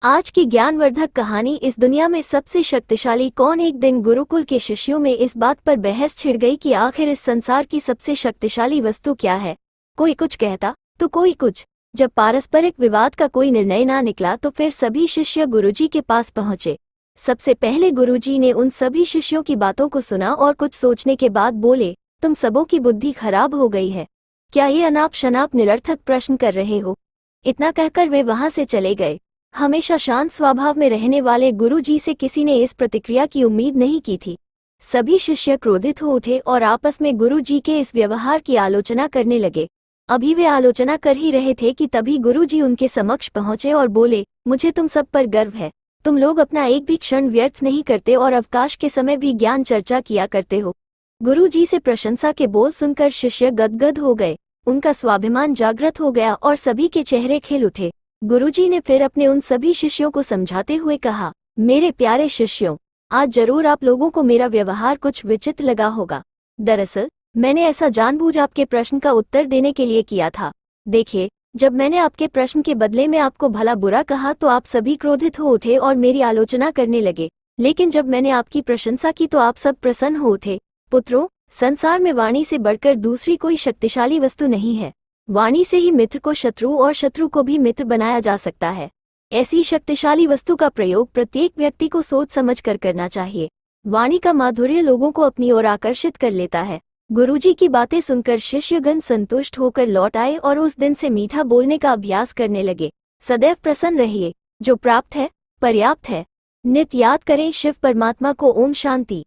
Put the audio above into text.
आज की ज्ञानवर्धक कहानी। इस दुनिया में सबसे शक्तिशाली कौन। एक दिन गुरुकुल के शिष्यों में इस बात पर बहस छिड़ गई कि आखिर इस संसार की सबसे शक्तिशाली वस्तु क्या है। कोई कुछ कहता तो कोई कुछ। जब पारस्परिक विवाद का कोई निर्णय ना निकला तो फिर सभी शिष्य गुरुजी के पास पहुंचे। सबसे पहले गुरुजी ने उन सभी शिष्यों की बातों को सुना और कुछ सोचने के बाद बोले, तुम सबों की बुद्धि खराब हो गई है। क्या ये अनाप शनाप निरर्थक प्रश्न कर रहे हो। इतना कहकर वे वहां से चले गए। हमेशा शांत स्वभाव में रहने वाले गुरुजी से किसी ने इस प्रतिक्रिया की उम्मीद नहीं की थी। सभी शिष्य क्रोधित हो उठे और आपस में गुरुजी के इस व्यवहार की आलोचना करने लगे। अभी वे आलोचना कर ही रहे थे कि तभी गुरुजी उनके समक्ष पहुंचे और बोले, मुझे तुम सब पर गर्व है। तुम लोग अपना एक भी क्षण व्यर्थ नहीं करते और अवकाश के समय भी ज्ञान चर्चा किया करते हो। गुरुजी से प्रशंसा के बोल सुनकर शिष्य गदगद हो गए। उनका स्वाभिमान जागृत हो गया और सभी के चेहरे खिल उठे। गुरुजी ने फिर अपने उन सभी शिष्यों को समझाते हुए कहा, मेरे प्यारे शिष्यों, आज जरूर आप लोगों को मेरा व्यवहार कुछ विचित्र लगा होगा। दरअसल मैंने ऐसा जानबूझ आपके प्रश्न का उत्तर देने के लिए किया था। देखिए, जब मैंने आपके प्रश्न के बदले में आपको भला बुरा कहा तो आप सभी क्रोधित हो उठे और मेरी आलोचना करने लगे, लेकिन जब मैंने आपकी प्रशंसा की तो आप सब प्रसन्न हो उठे। पुत्रों, संसार में वाणी से बढ़कर दूसरी कोई शक्तिशाली वस्तु नहीं है। वाणी से ही मित्र को शत्रु और शत्रु को भी मित्र बनाया जा सकता है। ऐसी शक्तिशाली वस्तु का प्रयोग प्रत्येक व्यक्ति को सोच समझ कर करना चाहिए। वाणी का माधुर्य लोगों को अपनी ओर आकर्षित कर लेता है। गुरुजी की बातें सुनकर शिष्यगण संतुष्ट होकर लौट आए और उस दिन से मीठा बोलने का अभ्यास करने लगे। सदैव प्रसन्न रहिए। जो प्राप्त है पर्याप्त है। नित्य याद करें शिव परमात्मा को। ओम शांति।